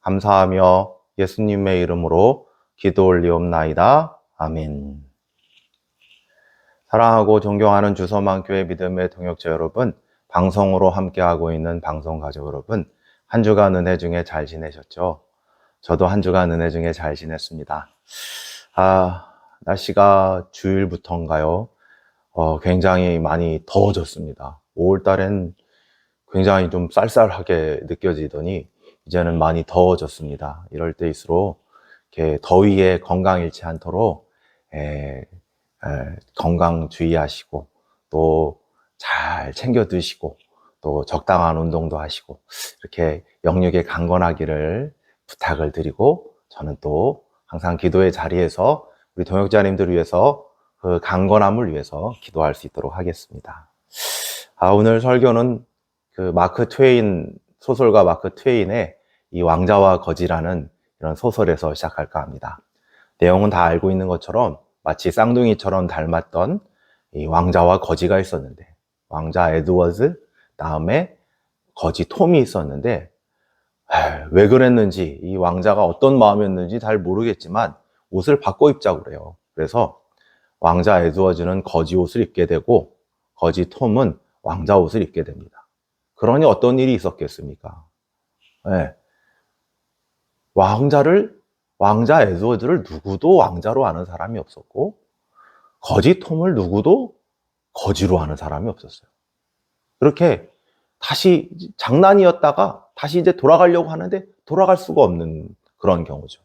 감사하며 예수님의 이름으로 기도 올리옵나이다. 아멘. 사랑하고 존경하는 주서만교회 믿음의 동역자 여러분, 방송으로 함께하고 있는 방송가족 여러분, 한 주간 은혜 중에 잘 지내셨죠? 저도 한 주간 은혜 중에 잘 지냈습니다. 날씨가 주일부터인가요? 굉장히 많이 더워졌습니다. 5월달엔 굉장히 좀 쌀쌀하게 느껴지더니 이제는 많이 더워졌습니다. 이럴 때일수록 이렇게 더위에 건강 잃지 않도록 건강 주의하시고 또 잘 챙겨 드시고 또 적당한 운동도 하시고 이렇게 영육에 강건하기를 부탁을 드리고, 저는 또 항상 기도의 자리에서 우리 동역자님들을 위해서 그 강건함을 위해서 기도할 수 있도록 하겠습니다. 오늘 설교는 그 마크 트웨인, 소설가 마크 트웨인의 이 왕자와 거지라는 이런 소설에서 시작할까 합니다. 내용은 다 알고 있는 것처럼 마치 쌍둥이처럼 닮았던 이 왕자와 거지가 있었는데, 왕자 에드워즈, 다음에 거지 톰이 있었는데, 왜 그랬는지, 이 왕자가 어떤 마음이었는지 잘 모르겠지만 옷을 바꿔 입자고 그래요. 그래서 왕자 에드워즈는 거지 옷을 입게 되고 거지 톰은 왕자 옷을 입게 됩니다. 그러니 어떤 일이 있었겠습니까? 왕자 에드워즈를 누구도 왕자로 아는 사람이 없었고, 거지 톰을 누구도 거지로 아는 사람이 없었어요. 그렇게 다시 장난이었다가 다시 이제 돌아가려고 하는데 돌아갈 수가 없는 그런 경우죠.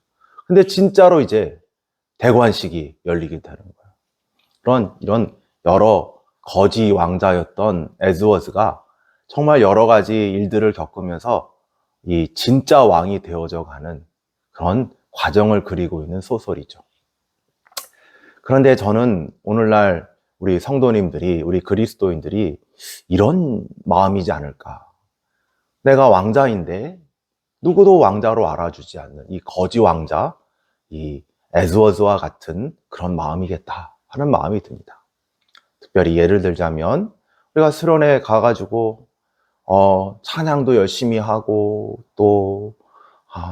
근데 진짜로 이제 대관식이 열리게 되는 거예요. 이런 여러 거지 왕자였던 에드워즈가 정말 여러 가지 일들을 겪으면서 이 진짜 왕이 되어져 가는 그런 과정을 그리고 있는 소설이죠. 그런데 저는 오늘날 우리 성도님들이, 우리 그리스도인들이 이런 마음이지 않을까. 내가 왕자인데 누구도 왕자로 알아주지 않는 이 거지 왕자, 이 에드워즈와 같은 그런 마음이겠다 하는 마음이 듭니다. 특별히 예를 들자면 우리가 수련회 가가지고 찬양도 열심히 하고 또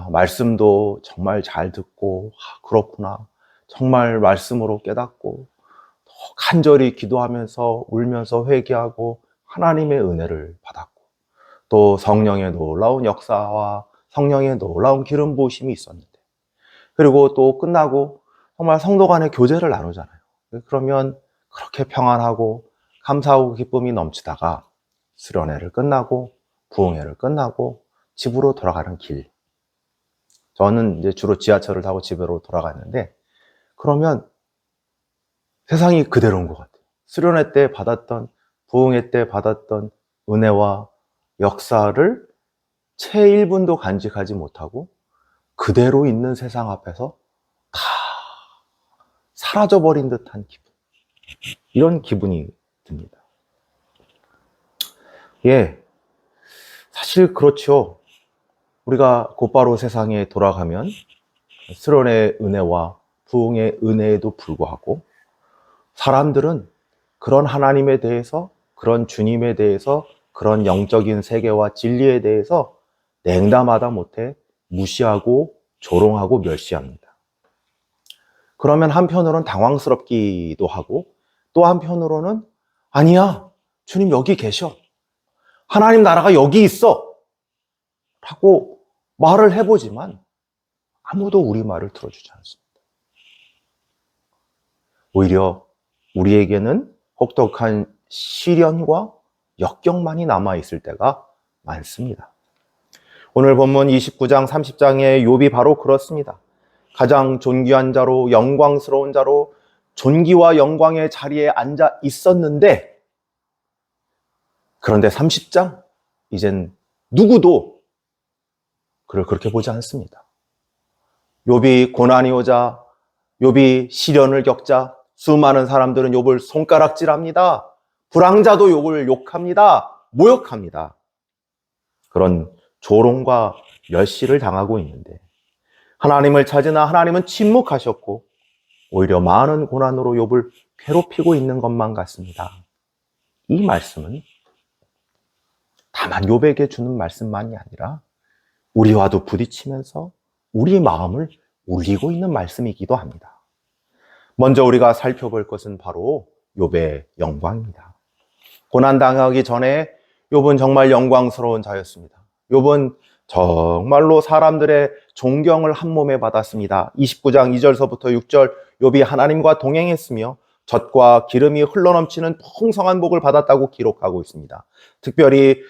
말씀도 정말 잘 듣고, 그렇구나, 정말 말씀으로 깨닫고 간절히 기도하면서 울면서 회개하고 하나님의 은혜를 받았고, 또 성령의 놀라운 역사와 성령의 놀라운 기름 부으심이 있었는데, 그리고 또 끝나고 정말 성도 간의 교제를 나누잖아요. 그러면 그렇게 평안하고 감사하고 기쁨이 넘치다가 수련회를 끝나고 부흥회를 끝나고 집으로 돌아가는 길, 저는 이제 주로 지하철을 타고 집으로 돌아갔는데, 그러면 세상이 그대로인 것 같아요. 수련회 때 받았던, 부흥회 때 받았던 은혜와 역사를 채 1분도 간직하지 못하고 그대로 있는 세상 앞에서 다 사라져버린 듯한 기분, 이런 기분이 듭니다. 사실 그렇죠. 우리가 곧바로 세상에 돌아가면 수련의 은혜와 부흥의 은혜에도 불구하고 사람들은 그런 하나님에 대해서, 그런 주님에 대해서, 그런 영적인 세계와 진리에 대해서 냉담하다 못해 무시하고 조롱하고 멸시합니다. 그러면 한편으로는 당황스럽기도 하고, 또 한편으로는 아니야, 주님 여기 계셔, 하나님 나라가 여기 있어 라고 말을 해보지만 아무도 우리 말을 들어주지 않습니다. 오히려 우리에게는 혹독한 시련과 역경만이 남아있을 때가 많습니다. 오늘 본문 29장 30장의 욥이 바로 그렇습니다. 가장 존귀한 자로, 영광스러운 자로 존귀와 영광의 자리에 앉아 있었는데, 그런데 30장 이젠 누구도 그를 그렇게 보지 않습니다. 욥이 고난이 오자, 욥이 시련을 겪자 수많은 사람들은 욥을 손가락질합니다. 불황자도 욥을 욕합니다. 모욕합니다. 그런 조롱과 멸시를 당하고 있는데, 하나님을 찾으나 하나님은 침묵하셨고 오히려 많은 고난으로 욥을 괴롭히고 있는 것만 같습니다. 이 말씀은 다만 욥에게 주는 말씀만이 아니라 우리와도 부딪히면서 우리 마음을 울리고 있는 말씀이기도 합니다. 먼저 우리가 살펴볼 것은 바로 욥의 영광입니다. 고난당하기 전에 욥은 정말 영광스러운 자였습니다. 욥은 정말로 사람들의 존경을 한 몸에 받았습니다. 29장 2절서부터 6절, 욥이 하나님과 동행했으며 젖과 기름이 흘러넘치는 풍성한 복을 받았다고 기록하고 있습니다. 특별히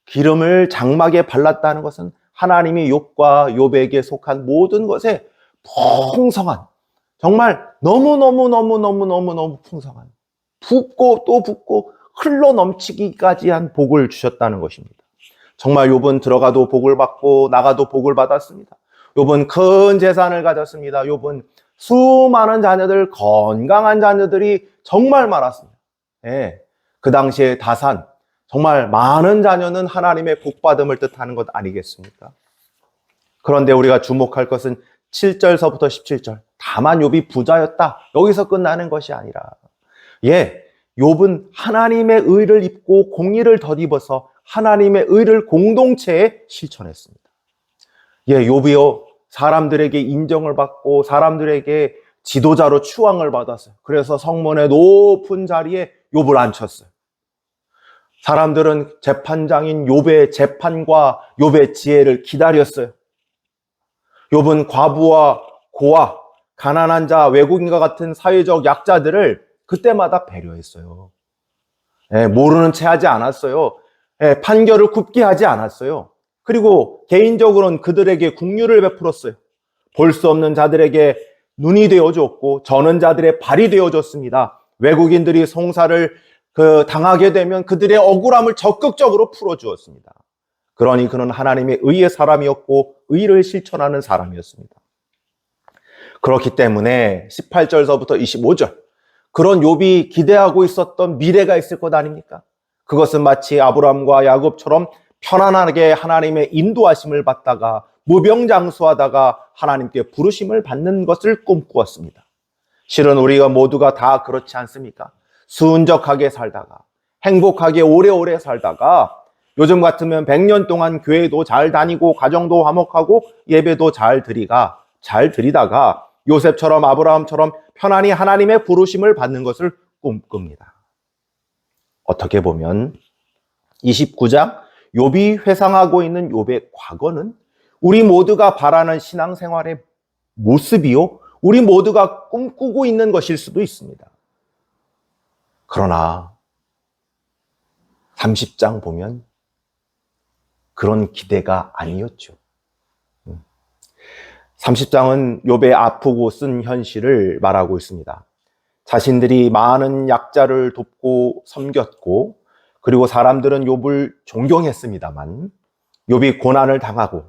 기름을 장막에 발랐다는 것은 하나님이 욥과 욥에게 속한 모든 것에 풍성한, 정말 너무너무 풍성한, 붓고 또 붓고 흘러넘치기까지 한 복을 주셨다는 것입니다. 정말 욥은 들어가도 복을 받고 나가도 복을 받았습니다. 욥은 큰 재산을 가졌습니다. 욥은 수많은 자녀들, 건강한 자녀들이 정말 많았습니다. 예, 그 당시에 다산, 정말 많은 자녀는 하나님의 복받음을 뜻하는 것 아니겠습니까? 그런데 우리가 주목할 것은 7절서부터 17절. 다만 욥이 부자였다. 여기서 끝나는 것이 아니라, 욥은 하나님의 의를 입고 공의를 덧입어서 하나님의 의를 공동체에 실천했습니다. 욥이요, 사람들에게 인정을 받고 사람들에게 지도자로 추앙을 받았어요. 그래서 성문의 높은 자리에 욥을 앉혔어요. 사람들은 재판장인 욥의 재판과 욥의 지혜를 기다렸어요. 욥은 과부와 고아, 가난한 자, 외국인과 같은 사회적 약자들을 그때마다 배려했어요. 모르는 채 하지 않았어요. 판결을 굽게 하지 않았어요. 그리고 개인적으로는 그들에게 긍휼을 베풀었어요. 볼 수 없는 자들에게 눈이 되어줬고 저는 자들의 발이 되어줬습니다. 외국인들이 송사를 당하게 되면 그들의 억울함을 적극적으로 풀어주었습니다. 그러니 그는 하나님의 의의 사람이었고 의를 실천하는 사람이었습니다. 그렇기 때문에 18절서부터 25절, 그런 욥이 기대하고 있었던 미래가 있을 것 아닙니까? 그것은 마치 아브라함과 야곱처럼 편안하게 하나님의 인도하심을 받다가 무병장수하다가 하나님께 부르심을 받는 것을 꿈꾸었습니다. 실은 우리가 모두가 다 그렇지 않습니까? 순적하게 살다가, 행복하게 오래오래 살다가, 요즘 같으면 100년 동안 교회도 잘 다니고 가정도 화목하고 예배도 잘 드리다가 요셉처럼 아브라함처럼 편안히 하나님의 부르심을 받는 것을 꿈꿉니다. 어떻게 보면 29장 욥이 회상하고 있는 욥의 과거는 우리 모두가 바라는 신앙생활의 모습이요, 우리 모두가 꿈꾸고 있는 것일 수도 있습니다. 그러나 30장 보면 그런 기대가 아니었죠. 30장은 욥의 아프고 쓴 현실을 말하고 있습니다. 자신들이 많은 약자를 돕고 섬겼고, 그리고 사람들은 욥을 존경했습니다만 욥이 고난을 당하고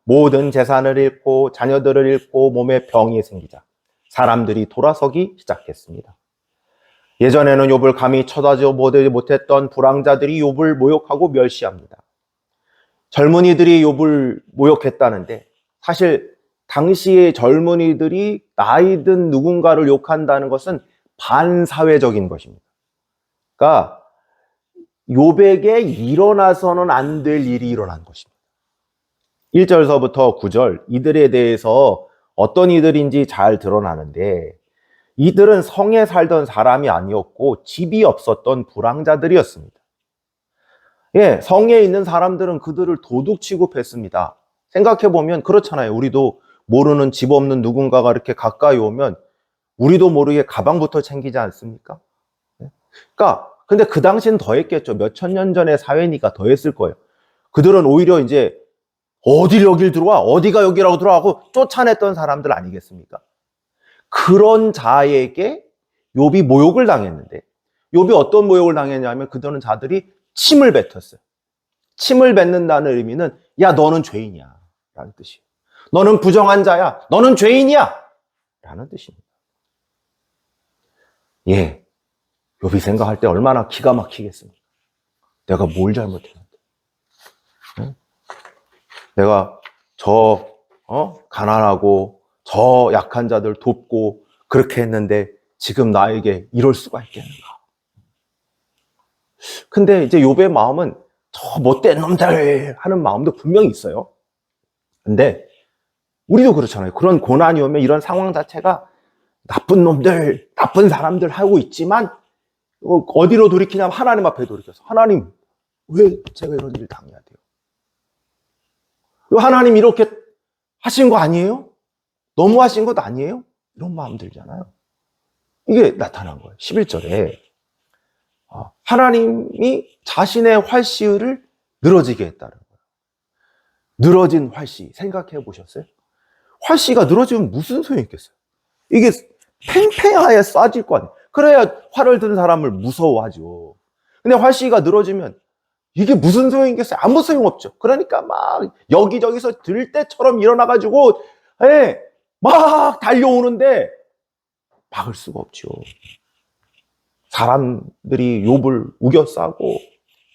모든 재산을 잃고 자녀들을 잃고 몸에 병이 생기자 사람들이 돌아서기 시작했습니다. 예전에는 욥을 감히 쳐다보지 못했던 불황자들이 욥을 모욕하고 멸시합니다. 젊은이들이 욥을 모욕했다는데, 사실 당시의 젊은이들이 나이 든 누군가를 욕한다는 것은 반사회적인 것입니다. 그러니까 욥에게 일어나서는 안 될 일이 일어난 것입니다. 1절서부터 9절, 이들에 대해서 어떤 이들인지 잘 드러나는데, 이들은 성에 살던 사람이 아니었고 집이 없었던 불황자들이었습니다. 성에 있는 사람들은 그들을 도둑 취급했습니다. 생각해보면 그렇잖아요. 우리도 모르는 집 없는 누군가가 이렇게 가까이 오면 우리도 모르게 가방부터 챙기지 않습니까? 그러니까 근데 그 당시는 더 했겠죠. 몇천 년 전의 사회니까 더 했을 거예요. 그들은 오히려 이제 어디 여길 들어와, 어디가 여기라고 들어가고 쫓아냈던 사람들 아니겠습니까? 그런 자에게 욥이 모욕을 당했는데, 욥이 어떤 모욕을 당했냐면 그들은 자들이 침을 뱉었어요. 침을 뱉는다는 의미는 야, 너는 죄인이야 라는 뜻이에요. 너는 부정한 자야, 너는 죄인이야 라는 뜻입니다. 욥이 생각할 때 얼마나 기가 막히겠습니까? 내가 뭘 잘못했는데, 내가 저 가난하고 저 약한 자들 돕고 그렇게 했는데 지금 나에게 이럴 수가 있겠는가? 근데 이제 욥의 마음은 저 못된 놈들 하는 마음도 분명히 있어요. 근데 우리도 그렇잖아요. 그런 고난이 오면 이런 상황 자체가 나쁜 놈들, 나쁜 사람들 하고 있지만 어디로 돌이키냐면 하나님 앞에 돌이켜서 하나님 왜 제가 이런 일을 당해야 돼요? 하나님 이렇게 하신 거 아니에요? 너무 하신 것 아니에요? 이런 마음 들잖아요. 이게 나타난 거예요. 11절에 하나님이 자신의 활시를 늘어지게 했다는 거예요. 늘어진 활시 생각해 보셨어요? 활시가 늘어지면 무슨 소용이 있겠어요? 이게 팽팽하게 쏴질 거 아니에요. 그래야 활을 든 사람을 무서워하죠. 근데 활시가 늘어지면 이게 무슨 소용이겠어요? 아무 소용없죠. 그러니까 막 여기저기서 들때처럼 일어나가지고 막 달려오는데 막을 수가 없죠. 사람들이 욥을 우겨싸고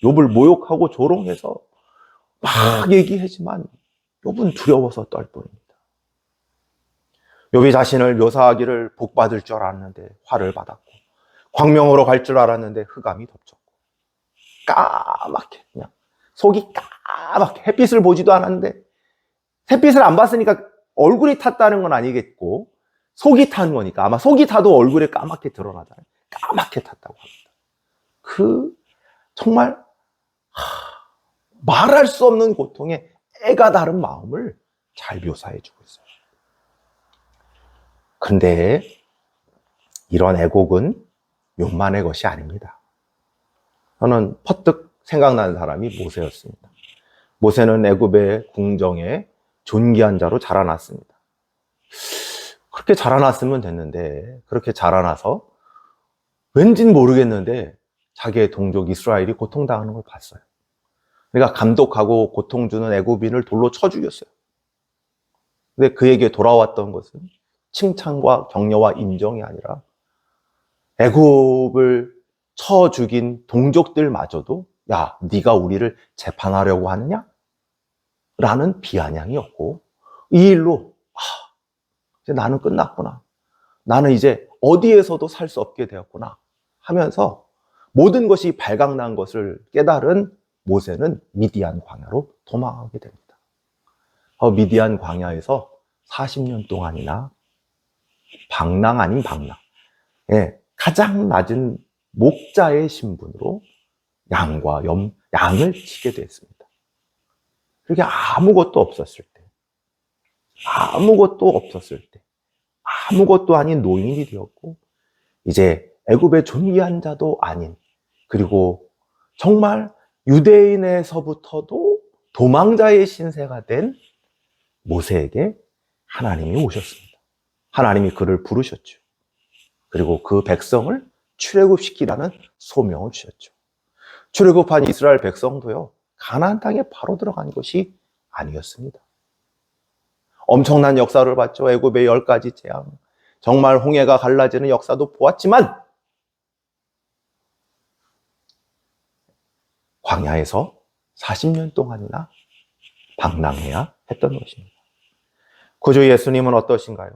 욥을 모욕하고 조롱해서 막 얘기하지만 욥은 두려워서 떨 뿐입니다. 욥이 자신을 묘사하기를 복받을 줄 알았는데 화를 받았고 광명으로 갈 줄 알았는데 흑암이 덮쳤고 까맣게 그냥 속이 까맣게 햇빛을 보지도 않았는데 햇빛을 안 봤으니까 얼굴이 탔다는 건 아니겠고 속이 탄 거니까 아마 속이 타도 얼굴에 까맣게 드러나잖아요. 까맣게 탔다고 합니다. 정말 말할 수 없는 고통에 애가 다른 마음을 잘 묘사해 주고 있어요. 그런데 이런 애곡은 욥만의 것이 아닙니다. 저는 퍼뜩 생각나는 사람이 모세였습니다. 모세는 애굽의 궁정에 존귀한 자로 자라났습니다. 그렇게 자라났으면 됐는데 그렇게 자라나서 왠진 모르겠는데 자기의 동족 이스라엘이 고통당하는 걸 봤어요. 그러니까 감독하고 고통 주는 애굽인을 돌로 쳐 죽였어요. 근데 그에게 돌아왔던 것은 칭찬과 격려와 인정이 아니라 애굽을 쳐 죽인 동족들마저도 야, 네가 우리를 재판하려고 하느냐? 라는 비아냥이었고 이 일로 이제 나는 끝났구나. 나는 이제 어디에서도 살 수 없게 되었구나 하면서 모든 것이 발각난 것을 깨달은 모세는 미디안 광야로 도망하게 됩니다. 미디안 광야에서 40년 동안이나 방랑 아닌 방랑, 가장 낮은 목자의 신분으로 양을 치게 됐습니다. 그게 아무것도 없었을 때, 아무것도 아닌 노인이 되었고, 이제 애굽의 존귀한 자도 아닌, 그리고 정말 유대인에서부터도 도망자의 신세가 된 모세에게 하나님이 오셨습니다. 하나님이 그를 부르셨죠. 그리고 그 백성을 출애굽시키라는 소명을 주셨죠. 출애굽한 이스라엘 백성도요, 가나안 땅에 바로 들어간 것이 아니었습니다. 엄청난 역사를 봤죠. 애굽의 10가지 재앙, 정말 홍해가 갈라지는 역사도 보았지만 광야에서 40년 동안이나 방랑해야 했던 것입니다. 구주 예수님은 어떠신가요?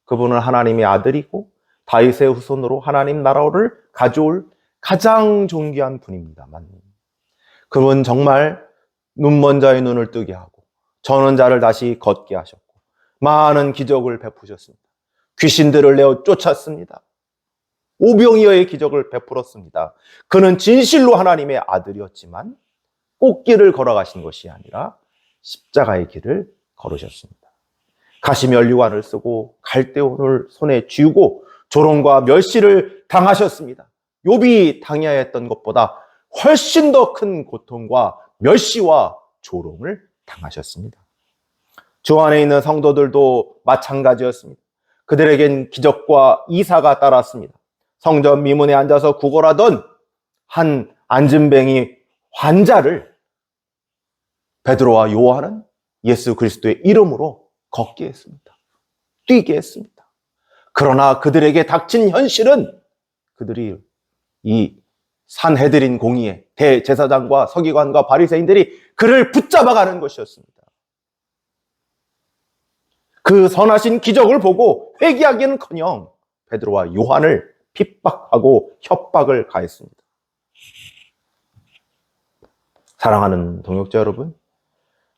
그분은 하나님의 아들이고 다윗의 후손으로 하나님 나라를 가져올 가장 존귀한 분입니다만 그분 정말 눈먼 자의 눈을 뜨게 하고 저는 자를 다시 걷게 하셨고 많은 기적을 베푸셨습니다. 귀신들을 내어 쫓았습니다. 오병이어의 기적을 베풀었습니다. 그는 진실로 하나님의 아들이었지만 꽃길을 걸어가신 것이 아니라 십자가의 길을 걸으셨습니다. 가시면류관을 쓰고 갈대온을 손에 쥐고 조롱과 멸시를 당하셨습니다. 욥이 당해야 했던 것보다 훨씬 더 큰 고통과 멸시와 조롱을 당하셨습니다. 주 안에 있는 성도들도 마찬가지였습니다. 그들에겐 기적과 이사가 따랐습니다. 성전 미문에 앉아서 구걸하던 한 안진뱅이 환자를 베드로와 요한은 예수 그리스도의 이름으로 걷게 했습니다. 뛰게 했습니다. 그러나 그들에게 닥친 현실은 그들이 이 산헤드린 공의회 대제사장과 서기관과 바리새인들이 그를 붙잡아가는 것이었습니다. 그 선하신 기적을 보고 회개하기는커녕 베드로와 요한을 핍박하고 협박을 가했습니다. 사랑하는 동역자 여러분,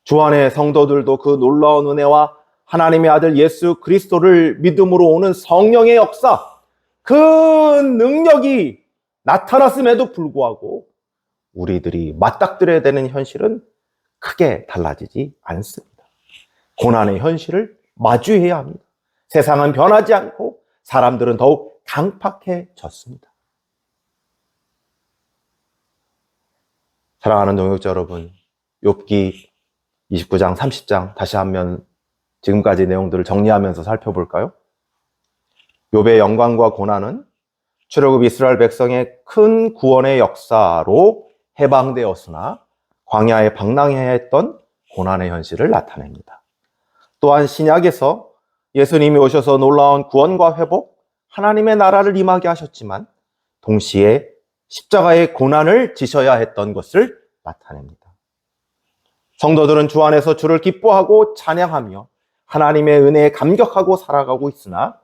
주 안의 성도들도 그 놀라운 은혜와 하나님의 아들 예수 그리스도를 믿음으로 오는 성령의 역사, 그 능력이 나타났음에도 불구하고 우리들이 맞닥뜨려야 되는 현실은 크게 달라지지 않습니다. 고난의 현실을 마주해야 합니다. 세상은 변하지 않고 사람들은 더욱 강팍해졌습니다. 사랑하는 동역자 여러분, 욥기 29장, 30장 다시 한번 지금까지 내용들을 정리하면서 살펴볼까요? 욥의 영광과 고난은 출애굽 이스라엘 백성의 큰 구원의 역사로 해방되었으나 광야에 방랑해야 했던 고난의 현실을 나타냅니다. 또한 신약에서 예수님이 오셔서 놀라운 구원과 회복, 하나님의 나라를 임하게 하셨지만 동시에 십자가의 고난을 지셔야 했던 것을 나타냅니다. 성도들은 주 안에서 주를 기뻐하고 찬양하며 하나님의 은혜에 감격하고 살아가고 있으나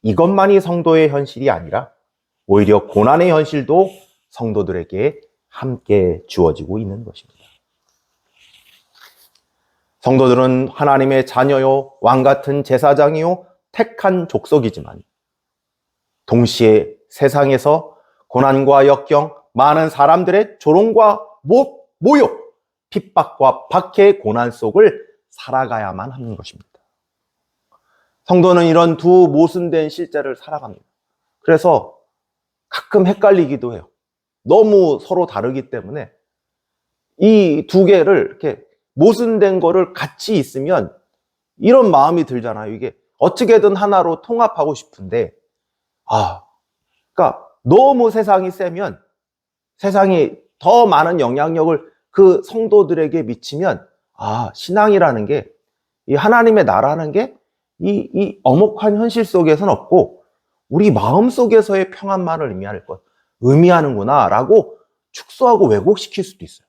이것만이 성도의 현실이 아니라 오히려 고난의 현실도 성도들에게 함께 주어지고 있는 것입니다. 성도들은 하나님의 자녀요, 왕같은 제사장이요, 택한 족속이지만 동시에 세상에서 고난과 역경, 많은 사람들의 조롱과 모욕, 핍박과 박해의 고난 속을 살아가야만 하는 것입니다. 성도는 이런 두 모순된 실제를 살아갑니다. 그래서 가끔 헷갈리기도 해요. 너무 서로 다르기 때문에 이 두 개를 이렇게 모순된 거를 같이 있으면 이런 마음이 들잖아요. 이게 어떻게든 하나로 통합하고 싶은데, 그러니까 너무 세상이 세면 세상이 더 많은 영향력을 그 성도들에게 미치면, 신앙이라는 게, 이 하나님의 나라는 게 이 엄혹한 현실 속에서는 없고 우리 마음 속에서의 평안만을 의미하는구나 라고 축소하고 왜곡시킬 수도 있어요.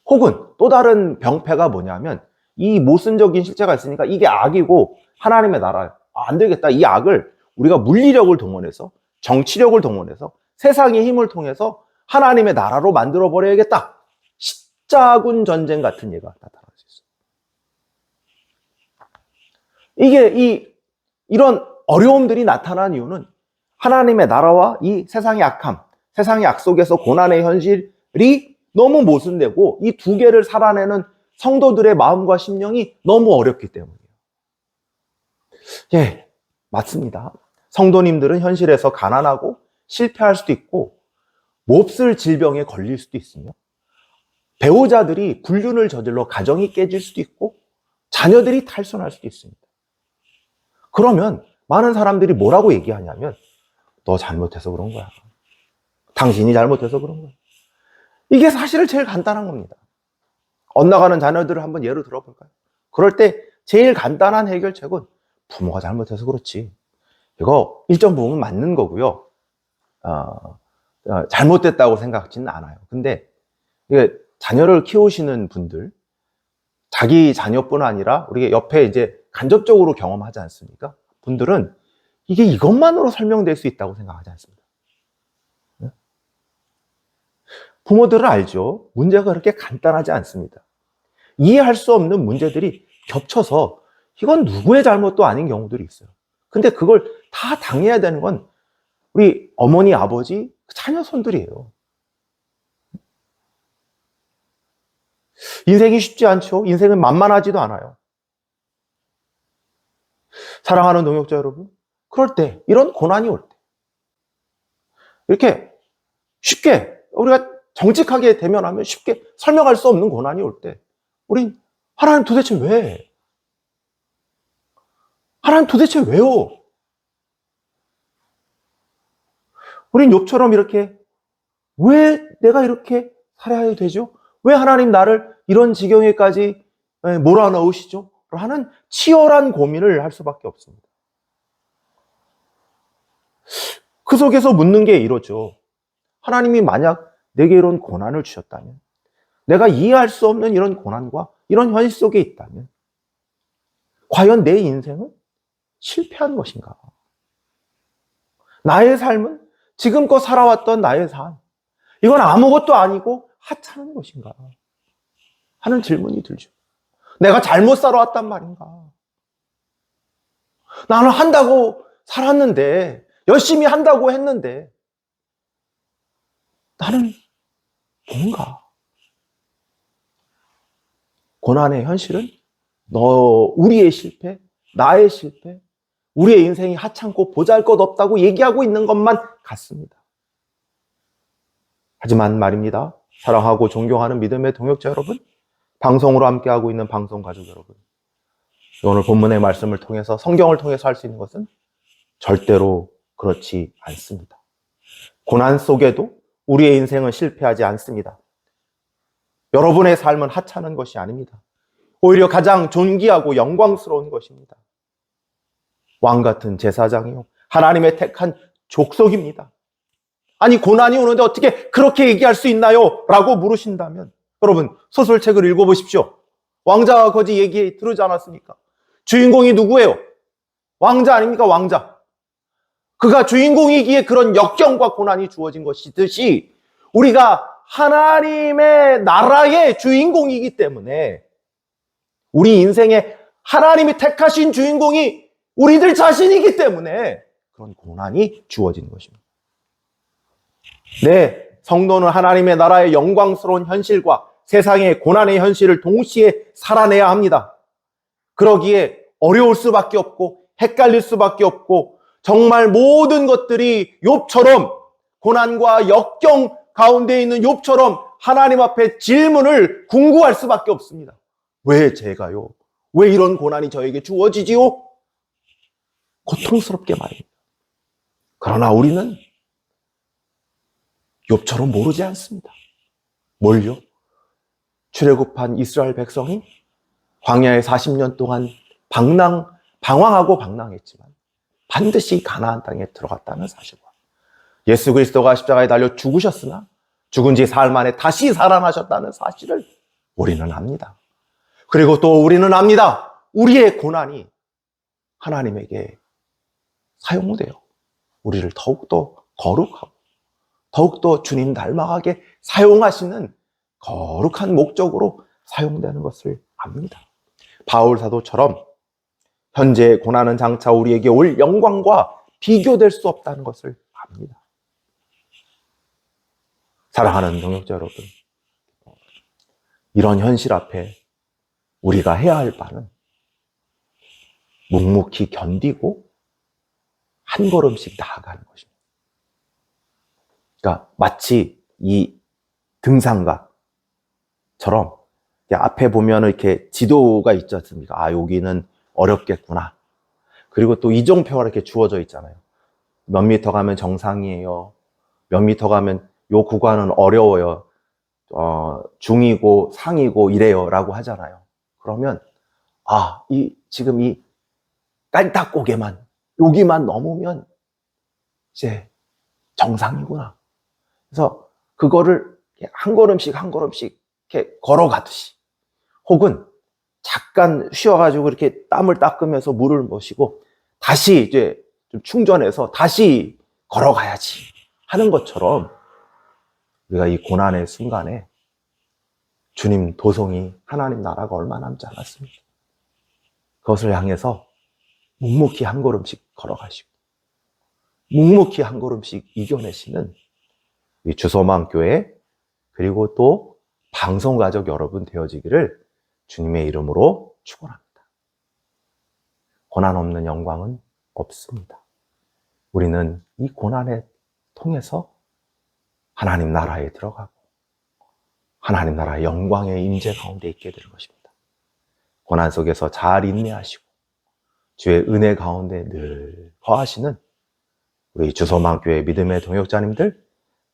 혹은 또 다른 병폐가 뭐냐면 이 모순적인 실체가 있으니까 이게 악이고 하나님의 나라, 안 되겠다. 이 악을 우리가 물리력을 동원해서, 정치력을 동원해서, 세상의 힘을 통해서 하나님의 나라로 만들어 버려야겠다. 십자군 전쟁 같은 예가 나타날 수 있어요. 이런 어려움들이 나타난 이유는 하나님의 나라와 이 세상의 악함, 세상의 악 속에서 고난의 현실이 너무 모순되고 이 두 개를 살아내는 성도들의 마음과 심령이 너무 어렵기 때문이에요. 예, 맞습니다. 성도님들은 현실에서 가난하고 실패할 수도 있고 몹쓸 질병에 걸릴 수도 있으며 배우자들이 불륜을 저질러 가정이 깨질 수도 있고 자녀들이 탈선할 수도 있습니다. 그러면 많은 사람들이 뭐라고 얘기하냐면 너 잘못해서 그런 거야. 당신이 잘못해서 그런 거야. 이게 사실은 제일 간단한 겁니다. 엇나가는 자녀들을 한번 예로 들어볼까요? 그럴 때 제일 간단한 해결책은 부모가 잘못해서 그렇지. 이거 일정 부분 맞는 거고요. 잘못됐다고 생각하지는 않아요. 근데 자녀를 키우시는 분들, 자기 자녀뿐 아니라 우리 옆에 이제 간접적으로 경험하지 않습니까? 분들은 이게 이것만으로 설명될 수 있다고 생각하지 않습니다. 부모들은 알죠. 문제가 그렇게 간단하지 않습니다. 이해할 수 없는 문제들이 겹쳐서 이건 누구의 잘못도 아닌 경우들이 있어요. 근데 그걸 다 당해야 되는 건 우리 어머니, 아버지, 자녀 손들이에요. 인생이 쉽지 않죠. 인생은 만만하지도 않아요. 사랑하는 동역자 여러분, 그럴 때, 이런 고난이 올 때, 이렇게 쉽게 우리가 정직하게 대면하면 쉽게 설명할 수 없는 고난이 올 때, 우린 하나님 도대체 왜? 하나님 도대체 왜요? 우린 욥처럼 이렇게 왜 내가 이렇게 살아야 되죠? 왜 하나님 나를 이런 지경에까지 몰아넣으시죠? 하는 치열한 고민을 할 수밖에 없습니다. 그 속에서 묻는 게 이러죠. 하나님이 만약 내게 이런 고난을 주셨다면, 내가 이해할 수 없는 이런 고난과 이런 현실 속에 있다면 과연 내 인생은 실패한 것인가? 나의 삶은 지금껏 살아왔던 나의 삶, 이건 아무것도 아니고 하찮은 것인가? 하는 질문이 들죠. 내가 잘못 살아왔단 말인가? 나는 한다고 살았는데, 열심히 한다고 했는데, 나는 뭔가? 고난의 현실은 우리의 실패, 나의 실패, 우리의 인생이 하찮고 보잘것없다고 얘기하고 있는 것만 같습니다. 하지만 말입니다. 사랑하고 존경하는 믿음의 동역자 여러분, 방송으로 함께하고 있는 방송가족 여러분, 오늘 본문의 말씀을 통해서, 성경을 통해서 할 수 있는 것은 절대로 그렇지 않습니다. 고난 속에도 우리의 인생은 실패하지 않습니다. 여러분의 삶은 하찮은 것이 아닙니다. 오히려 가장 존귀하고 영광스러운 것입니다. 왕 같은 제사장이요, 하나님의 택한 족속입니다. 아니, 고난이 오는데 어떻게 그렇게 얘기할 수 있나요? 라고 물으신다면, 여러분 소설책을 읽어보십시오. 왕자와 거지 얘기 들으지 않았습니까? 주인공이 누구예요? 왕자 아닙니까? 왕자. 그가 주인공이기에 그런 역경과 고난이 주어진 것이듯이, 우리가 하나님의 나라의 주인공이기 때문에, 우리 인생에 하나님이 택하신 주인공이 우리들 자신이기 때문에 그런 고난이 주어진 것입니다. 네, 성도는 하나님의 나라의 영광스러운 현실과 세상의 고난의 현실을 동시에 살아내야 합니다. 그러기에 어려울 수밖에 없고 헷갈릴 수밖에 없고, 정말 모든 것들이 욥처럼, 고난과 역경 가운데 있는 욥처럼 하나님 앞에 질문을 궁구할 수밖에 없습니다. 왜 제가요? 왜 이런 고난이 저에게 주어지지요? 고통스럽게 말입니다. 그러나 우리는 욥처럼 모르지 않습니다. 뭘요? 출애굽한 이스라엘 백성이 광야에 40년 동안 방황하고 방랑했지만 반드시 가나안 땅에 들어갔다는 사실과, 예수 그리스도가 십자가에 달려 죽으셨으나 죽은 지 사흘 만에 다시 살아나셨다는 사실을 우리는 압니다. 그리고 또 우리는 압니다. 우리의 고난이 하나님에게 사용돼요. 우리를 더욱더 거룩하고 더욱더 주님 닮아가게 사용하시는 거룩한 목적으로 사용되는 것을 압니다. 바울 사도처럼 현재의 고난은 장차 우리에게 올 영광과 비교될 수 없다는 것을 압니다. 사랑하는 동역자 여러분, 이런 현실 앞에 우리가 해야 할 바는 묵묵히 견디고 한 걸음씩 나아가는 것입니다. 그러니까 마치 이 등산가처럼 앞에 보면 이렇게 지도가 있지 않습니까? 아, 여기는 어렵겠구나. 그리고 또 이정표가 이렇게 주어져 있잖아요. 몇 미터 가면 정상이에요. 몇 미터 가면 요 구간은 어려워요. 중이고 상이고 이래요. 라고 하잖아요. 그러면, 지금 이 깔딱고개만, 여기만 넘으면 이제 정상이구나. 그래서 그거를 한 걸음씩 한 걸음씩 이렇게 걸어가듯이, 혹은 잠깐 쉬어가지고 이렇게 땀을 닦으면서 물을 마시고 다시 이제 좀 충전해서 다시 걸어가야지 하는 것처럼, 우리가 이 고난의 순간에 주님 도성이, 하나님 나라가 얼마 남지 않았습니다. 그것을 향해서 묵묵히 한 걸음씩 걸어가시고 묵묵히 한 걸음씩 이겨내시는 우리 주소망교회, 그리고 또 방송가족 여러분 되어지기를 주님의 이름으로 축원합니다. 고난 없는 영광은 없습니다. 우리는 이 고난을 통해서 하나님 나라에 들어가고 하나님 나라의 영광의 임재 가운데 있게 될 것입니다. 고난 속에서 잘 인내하시고 주의 은혜 가운데 늘 거하시는 우리 주소망교회 믿음의 동역자님들,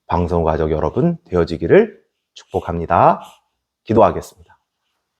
방송가족 여러분 되어지기를 축복합니다. 기도하겠습니다.